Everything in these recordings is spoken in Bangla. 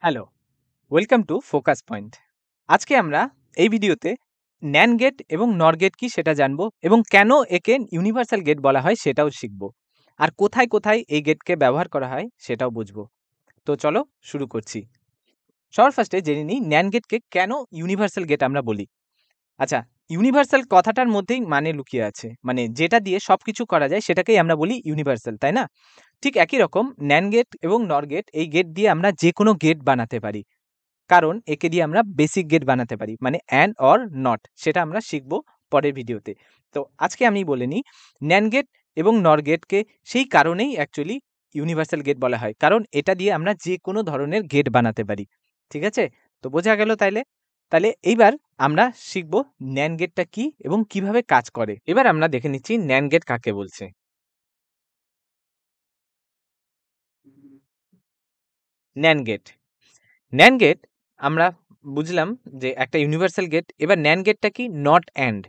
Hello, welcome to focus point. আজকে আমরা এই ভিডিওতে ন্যান গেট এবং নর গেট কি সেটা জানবো এবং কেন একে ইউনিভার্সাল গেট বলা হয় সেটাও শিখব। আর কোথায় কোথায় এই গেটকে ব্যবহার করা হয় সেটাও বুঝবো। তো চলো শুরু করছি। সবার ফার্স্টে জেনে নিই ন্যান গেটকে কেন ইউনিভার্সাল গেট আমরা বলি। আচ্ছা, ইউনিভার্সাল কথাটার মধ্যেই মানে লুকিয়ে আছে, মানে যেটা দিয়ে সবকিছু করা যায় সেটাকেই আমরা বলি ইউনিভার্সাল, তাই না? ঠিক একই রকম ন্যান গেট এবং নর গেট, এই গেট দিয়ে আমরা যে কোনো গেট বানাতে পারি, কারণ একে দিয়ে আমরা বেসিক গেট বানাতে পারি, মানে অ্যান্ড অর নট, সেটা আমরা শিখব পরের ভিডিওতে। তো আজকে আমি বলে নিই ন্যান গেট এবং নর গেটকে সেই কারণেই অ্যাকচুয়ালি ইউনিভার্সাল গেট বলা হয়, কারণ এটা দিয়ে আমরা যে কোনো ধরনের গেট বানাতে পারি। ঠিক আছে, তো বোঝা গেল তাইলে। তাহলে এইবার আমরা শিখব ন্যান গেটটা কি এবং কিভাবে কাজ করে। এবার আমরা দেখে নিচ্ছি ন্যান গেট কাকে বলছে। ন্যান গেট, ন্যান গেট আমরা বুঝলাম যে একটা ইউনিভার্সাল গেট। এবার ন্যান গেটটা কি? Not and.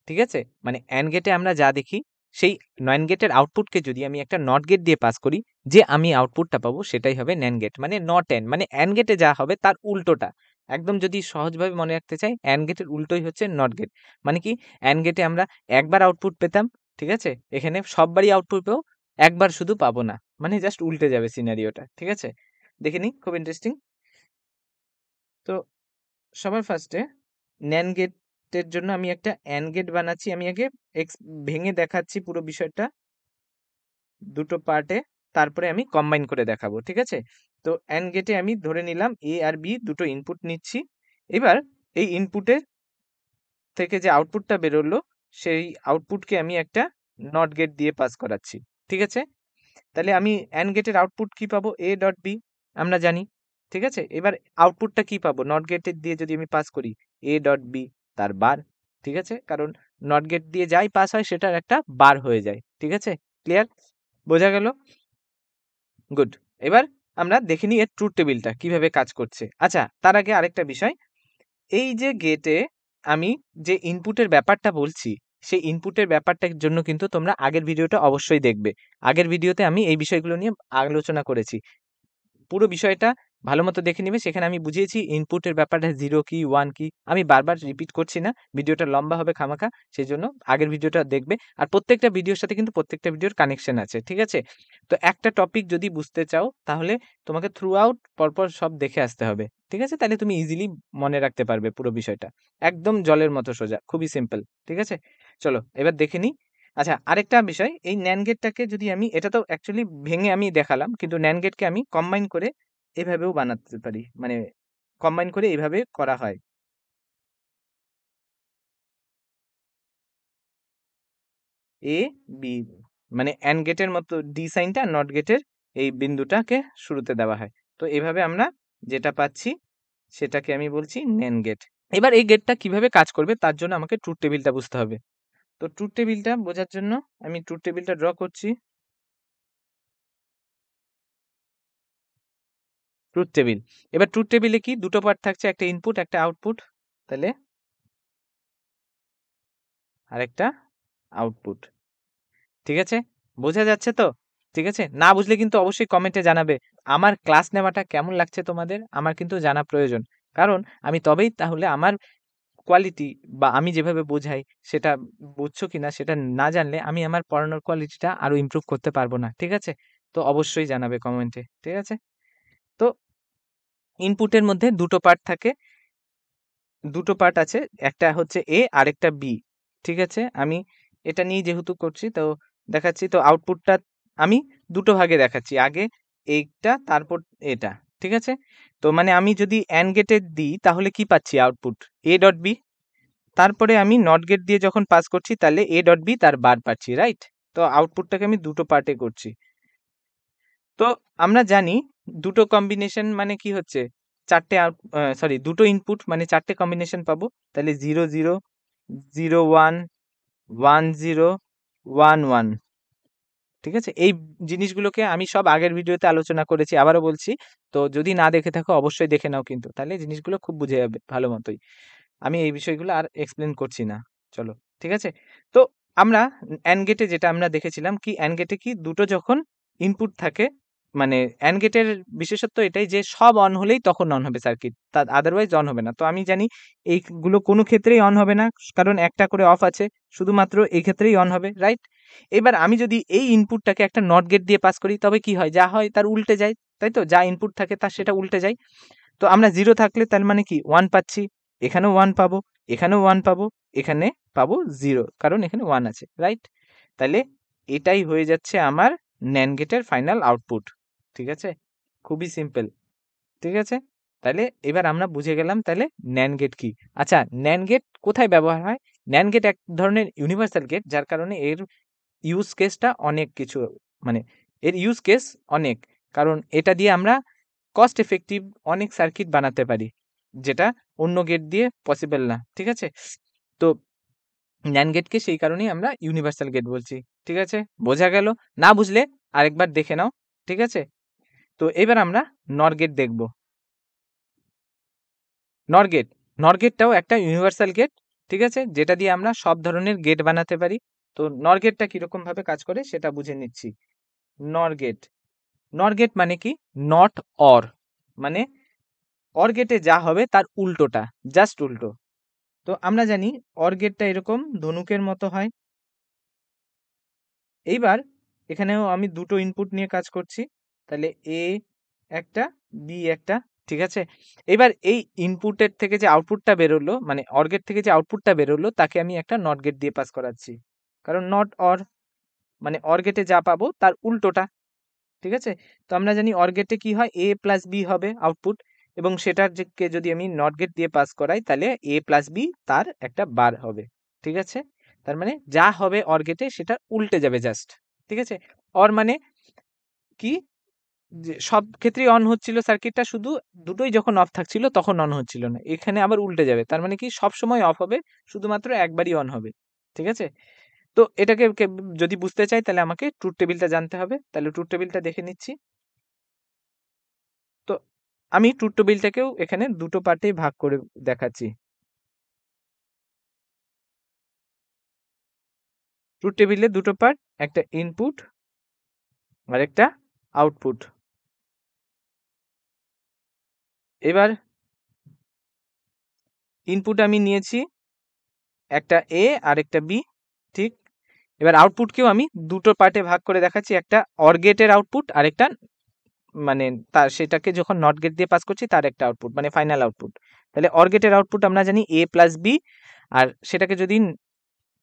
ঠিক আছে, মানে অ্যান্ড গেটে আমরা যা দেখি সেই ন্যান গেটের আউটপুটকে যদি আমি একটা নট গেট দিয়ে পাস করি, যে আমি আউটপুটটা পাবো সেটাই হবে ন্যান গেট, মানে নট অ্যান্ড, মানে অ্যান্ড গেটে যা হবে তার উল্টোটা। একদম যদি সহজভাবে মনে রাখতে চাই, অ্যান্ড গেটের উল্টোই হচ্ছে নট গেট। মানে কি, অ্যান্ড গেটে আমরা একবার আউটপুট পেতাম, ঠিক আছে, এখানে সববারই আউটপুট পেও, একবার শুধু পাবো না, মানে জাস্ট উল্টে যাবে সিনারিওটা। ঠিক আছে, দেখে নিই, খুব ইন্টারেস্টিং। তো সবার ফার্স্টে ন্যান গেটের জন্য আমি একটা অ্যান্ড গেট বানাচ্ছি। আমি আগে ভেঙে দেখাচ্ছি পুরো বিষয়টা দুটো পার্টে, তারপরে আমি কম্বাইন করে দেখাবো। ঠিক আছে, তো অ্যান্ড গেটে আমি ধরে নিলাম এ আর বি দুটো ইনপুট নিচ্ছি। এবার এই ইনপুটের থেকে যে আউটপুটটা বেরোলো সেই আউটপুটকে আমি একটা নট গেট দিয়ে পাস করাচ্ছি। ঠিক আছে, তাহলে আমি অ্যান্ড গেটের আউটপুট কি পাবো? এ ডট বি, আমরা জানি। ঠিক আছে, এবার আউটপুটটা কি পাবো? নট গেটের দিয়ে যদি আমি পাস করি এ ডট বি তার বার। ঠিক আছে, কারণ নট গেট দিয়ে যাই পাস হয় সেটার একটা বার হয়ে যায়। ঠিক আছে, ক্লিয়ার? বোঝা গেল? গুড। এবার আমরা দেখে নিই এর ট্রুথ টেবিলটা কিভাবে কাজ করছে। আচ্ছা, তার আগে আরেকটা বিষয়, এই যে গেটে আমি যে ইনপুটের ব্যাপারটা বলছি, সেই ইনপুটের ব্যাপারটার জন্য কিন্তু তোমরা আগের ভিডিওটা অবশ্যই দেখবে। আগের ভিডিওতে আমি এই বিষয়গুলো নিয়ে আলোচনা করেছি। পুরো বিষয়টা ভালো মতো দেখে নিবে, সেখানে আমি বুঝিয়েছি ইনপুটের ব্যাপারটা 0 কি 1 কি। আমি বারবার রিপিট করছি না, ভিডিওটা লম্বা হবে খামাখা, সেজন্য আগের ভিডিওটা দেখবে। আর প্রত্যেকটা ভিডিওর সাথে কিন্তু প্রত্যেকটা ভিডিওর কানেকশন আছে। ঠিক আছে, তো একটা টপিক যদি বুঝতে চাও তাহলে তোমাকে থ্রু আউট পরপর সব দেখে আসতে হবে। ঠিক আছে, তাহলে তুমি ইজিলি মনে রাখতে পারবে পুরো বিষয়টা। একদম জলের মতো সোজা, খুবই সিম্পল। ঠিক আছে, চলো এবার দেখে নিই। আচ্ছা, আরেকটা বিষয়, এই NAND গেটটাকে যদি আমি, এটা তো অ্যাকচুয়ালি ভেঙে আমি দেখালাম, কিন্তু NAND গেটকে আমি কম্বাইন করে এভাবেও বানাতে পারি, মানে কম্বাইন করে এইভাবে করা হয়। এ বি, মানে অ্যান্ড গেটের মতো ডি সাইনটা নট গেটের এই বিন্দুটাকে শুরুতে দেওয়া হয়। তো এভাবে আমরা যেটা পাচ্ছি সেটাকে আমি বলছি NAND গেট। এবার এই গেটটা কিভাবে কাজ করবে তার জন্য আমাকে ট্রুথ টেবিলটা বুঝতে হবে। তো ট্রুথ টেবিলটা বোঝার জন্য আমি ট্রুথ টেবিলটা ড্র করছি। ট্রুথ টেবিল, এবার ট্রুথ টেবিলে কি দুটো পার্ট থাকছে, একটা ইনপুট একটা আউটপুট, তাহলে আরেকটা আউটপুট। ঠিক আছে, বোঝা যাচ্ছে তো? ঠিক আছে, না বুঝলে কিন্তু অবশ্যই কমেন্টে জানাবে। আমার ক্লাস নেওয়াটা কেমন লাগছে তোমাদের আমার কিন্তু জানা প্রয়োজন, কারণ আমি তবেই তাহলে আমার কোয়ালিটি বা আমি যেভাবে বোঝাই সেটা বুঝছো কিনা সেটা না জানলে আমি আমার পড়ানোর কোয়ালিটিটা আরো ইমপ্রুভ করতে পারবো না। ঠিক আছে, তো অবশ্যই জানাবে কমেন্টে। ঠিক আছে, তো ইনপুটের মধ্যে দুটো পার্ট থাকে, দুটো পার্ট আছে, একটা হচ্ছে এ আর একটা বি। ঠিক আছে, আমি এটা নিয়ে যেহেতু করছি তো দেখাচ্ছি। তো আউটপুটটা আমি দুটো ভাগে দেখাচ্ছি, আগে এইটা তারপর এটা। ঠিক আছে, তো মানে আমি যদি অ্যান্ড গেটে দিই তাহলে কি পাচ্ছি? Output A dot B. তারপরে আমি নট গেট দিয়ে যখন পাস করছি তাহলে এ ডট বি তার বার পাচ্ছি, রাইট? তো আউটপুটটাকে আমি দুটো পার্টে করছি। তো আমরা জানি দুটো কম্বিনেশন মানে কি হচ্ছে, চারটে সরি দুটো ইনপুট মানে চারটে কম্বিনেশন পাবো। তাহলে 0 0 0 1 1 0 1 1। ঠিক আছে, এই জিনিসগুলোকে আমি সব আগের ভিডিওতে আলোচনা করেছি, আবারও বলছি। তো যদি না দেখে থাকো অবশ্যই দেখে নাও, কিন্তু তাহলে জিনিসগুলো খুব বুঝে যাবে ভালো মতোই। আমি এই বিষয়গুলো আর এক্সপ্লেন করছি না, চলো। ঠিক আছে, তো আমরা অ্যান্ড গেটে যেটা আমরা দেখেছিলাম কি, অ্যান্ড গেটে কি দুটো যখন ইনপুট থাকে মানে অ্যান্ড গেটের বিশেষত্ব এটাই যে সব অন হলেই তখন অন হবে সার্কিট, তার আদারওয়াইজ অন হবে না। তো আমি জানি এইগুলো কোনো ক্ষেত্রেই অন হবে না, কারণ একটা করে অফ আছে, শুধুমাত্র এই ক্ষেত্রেই অন হবে, রাইট? এবার আমি যদি এই ইনপুটটাকে একটা নট গেট দিয়ে পাস করি, তবে কি হয়? যা হয় তার উল্টে যায়, তাই তো? যা ইনপুট থাকে তার সেটা উল্টে যায়। তো আমরা 0 থাকলে তার মানে কি 1 পাচ্ছি, এখানেও 1 পাবো, এখানেও 1 পাবো, এখানে পাবো 0, কারণ এখানে 1 আছে, রাইট? তাহলে এটাই হয়ে যাচ্ছে আমার NAND গেটের ফাইনাল আউটপুট। ঠিক আছে? খুবই সিম্পল। ঠিক আছে? তাহলে এবার আমরা বুঝে গেলাম তাহলে NAND গেট কি। আচ্ছা, NAND গেট কোথায় ব্যবহার হয়? NAND গেট এক ধরনের ইউনিভার্সাল গেট, যার কারণে এর ইউজ কেসটা অনেক কিছু, মানে এর ইউজ কেস অনেক। কারণ এটা দিয়ে আমরা কস্ট এফেক্টিভ অনেক সার্কিট বানাতে পারি, যেটা অন্য গেট দিয়ে পসিবল না। ঠিক আছে? তো NAND গেটকে সেই কারণেই আমরা ইউনিভার্সাল গেট বলছি। ঠিক আছে? বোঝা গেল? না বুঝলে আরেকবার দেখে নাও। ঠিক আছে? তো এবার আমরা NOR গেট দেখব। NOR গেট, NOR গেটটাও একটা ইউনিভার্সাল গেট। ঠিক আছে? যেটা দিয়ে আমরা সব ধরনের গেট বানাতে পারি। তো NOR গেটটা কিরকম ভাবে কাজ করে সেটা বুঝে নিচ্ছি। NOR গেট, NOR গেট মানে কি? নট অর, মানে অর গেটে যা হবে তার উল্টোটা, জাস্ট উল্টো। তো আমরা জানি অর গেটটা এরকম ধনুকের মতো হয়। এইবার এখানেও আমি দুটো ইনপুট নিয়ে কাজ করছি, তাহলে এ একটা, বি একটা। ঠিক আছে? এবার এই ইনপুটের থেকে যে আউটপুটটা বেরোলো, মানে অর গেট থেকে যে আউটপুটটা বেরোলো, তাকে আমি একটা নট গেট দিয়ে পাস করাচ্ছি, কারণ নট অর মানে অর গেটে যা পাবো তার উল্টোটা। ঠিক আছে? তো আমরা জানি অর গেটে কি হয়, এ প্লাস বি হবে আউটপুট, এবং সেটার কে যদি আমি নট গেট দিয়ে পাস করাই, তাহলে এ প্লাস বি তার একটা বার হবে। ঠিক আছে? তার মানে যা হবে অর গেটে সেটা উল্টে যাবে জাস্ট। ঠিক আছে? অর মানে কি, যে সব ক্ষেত্রেই অন হচ্ছিল সার্কিটটা, শুধু দুটোই যখন অফ থাকছিল তখন অন হচ্ছিল না, এখানে আবার উল্টে যাবে। তার মানে কি, সব সময় অফ হবে, শুধুমাত্র একবারই অন হবে। ঠিক আছে? তো এটাকে যদি বুঝতে চাই, তাহলে আমাকে ট্রুথ টেবিলটা জানতে হবে। তাহলে ট্রুথ টেবিলটা দেখে নিচ্ছি। তো আমি ট্রুথ টেবিলটাকেও এখানে দুটো পার্টে ভাগ করে দেখাচ্ছি। ট্রুথ টেবিলে দুটো পার্ট, একটা ইনপুট আর একটা আউটপুট। এবার ইনপুট আমি নিয়েছি একটা এ আর একটা বি, ঠিক? এবার আউটপুটকেও আমি দুটো পার্টে ভাগ করে দেখাচ্ছি, একটা অর গেটের আউটপুট আর একটা, মানে তার সেটাকে যখন নট গেট দিয়ে পাস করছি তার একটা আউটপুট, মানে ফাইনাল আউটপুট। তাহলে অর গেটের আউটপুট আমরা জানি এ প্লাস বি, আর সেটাকে যদি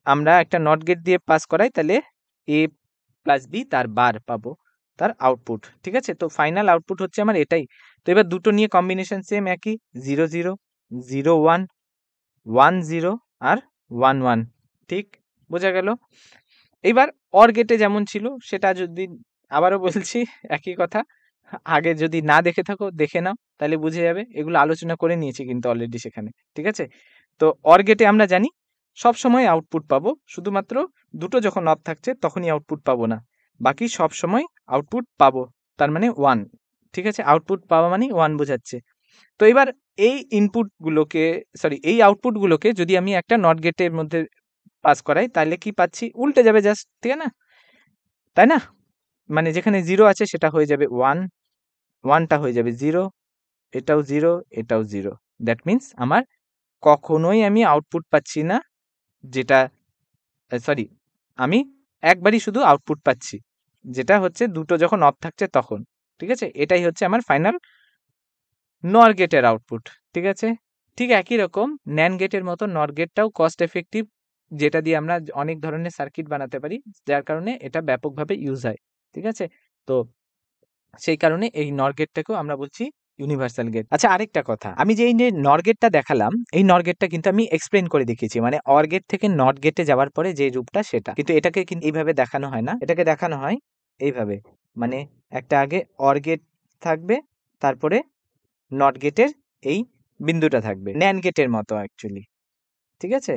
আমরা একটা নট গেট দিয়ে পাস করাই, তাহলে এ প্লাস বি তার বার পাবো, তার আউটপুট। ঠিক আছে? তো ফাইনাল আউটপুট হচ্ছে আমার এটাই। তো এবার দুটো নিয়ে কম্বিনেশন সেম একই, 0 0 0 1 1 0 আর 1 1। ঠিক? বোঝা গেল? এইবার অর গেটে যেমন ছিল সেটা যদি, আবারও বলছি একই কথা, আগে যদি না দেখে থাকো দেখে নাও, তাহলে বুঝে যাবে। এগুলো আলোচনা করে নিয়েছি কিন্তু অলরেডি সেখানে। ঠিক আছে? তো অর গেটে আমরা জানি সব সময় আউটপুট পাবো, শুধুমাত্র দুটো যখন অফ থাকছে তখনই আউটপুট পাবো না, বাকি সব সময় আউটপুট পাবো, তার মানে 1। ঠিক আছে? আউটপুট পাওয়া মানে 1 বোঝাচ্ছে। তো এবার এই ইনপুটগুলোকে, সরি এই আউটপুটগুলোকে যদি আমি একটা নট গেটের মধ্যে পাস করাই, তাহলে কি পাচ্ছি? উল্টে যাবে জাস্ট, ঠিক না? তাই না? মানে যেখানে 0 আছে সেটা হয়ে যাবে 1, 1টা হয়ে যাবে 0, এটাও 0, এটাও 0। দ্যাট মিন্স আমার কখনোই আমি আউটপুট পাচ্ছি না, যেটা, সরি, আমি একবারই শুধু আউটপুট পাচ্ছি, যেটা হচ্ছে দুটো যখন অফ থাকছে তখন। ঠিক আছে? এটাই হচ্ছে আমার ফাইনাল নর গেটের আউটপুট। ঠিক আছে? ঠিক একই রকম NAND গেটের মতো নর গেটটাও কস্ট এফেক্টিভ, যেটা দিয়ে আমরা অনেক ধরনের সার্কিট বানাতে পারি, যার কারণে এটা ব্যাপকভাবে ইউজ হয়। ঠিক আছে? তো সেই কারণে এই নর গেটটাকেও আমরা বলছি ইউনিভার্সাল গেট। আচ্ছা, আরেকটা কথা, আমি যে এই যে নর গেটটা দেখালাম, এই নর গেটটা কিন্তু আমি এক্সপ্লেন করে দেখিয়েছি, মানে অর গেট থেকে নট গেটে যাওয়ার পরে যে রূপটা সেটা, কিন্তু এটাকে কিন্তু এইভাবে দেখানো হয় না, এটাকে দেখানো হয় এইভাবে, মানে একটা আগে অর গেট থাকবে, তারপরে নট গেটের এই বিন্দুটা থাকবে, NAND গেটের মতো অ্যাকচুয়ালি। ঠিক আছে?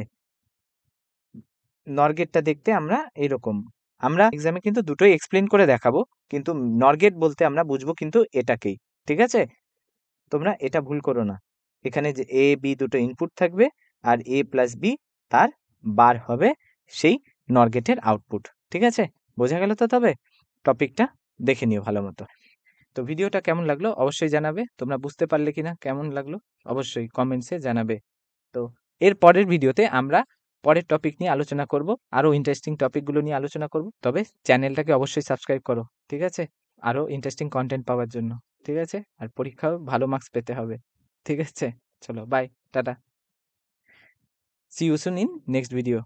নর গেটটা দেখতে আমরা এইরকম, আমরা এক্সামে কিন্তু দুটোই এক্সপ্লেন করে দেখাবো, কিন্তু নর গেট বলতে আমরা বুঝবো কিন্তু এটাকেই। ঠিক আছে? তোমরা এটা ভুল করো না। এখানে যে এ বি দুটো ইনপুট থাকবে, আর এ প্লাস বি তার বার হবে সেই নর গেটের আউটপুট। ঠিক আছে? বোঝা গেল তো? তবে টপিকটা দেখে নিও ভালো মতো। তো ভিডিওটা কেমন লাগলো অবশ্যই জানাবে। তোমরা বুঝতে পারলে কিনা কেমন লাগলো অবশ্যই কমেন্টসে জানাবে। তো এর পরের ভিডিওতে আমরা পরের টপিক নিয়ে আলোচনা করব, আরও ইন্টারেস্টিং টপিকগুলো নিয়ে আলোচনা করব। তবে চ্যানেলটাকে অবশ্যই সাবস্ক্রাইব করো, ঠিক আছে? আরও ইন্টারেস্টিং কন্টেন্ট পাওয়ার জন্য, ঠিক আছে? আর পরীক্ষাও ভালো মার্কস পেতে হবে, ঠিক আছে? চলো বাই, টাটা। See you soon in next video.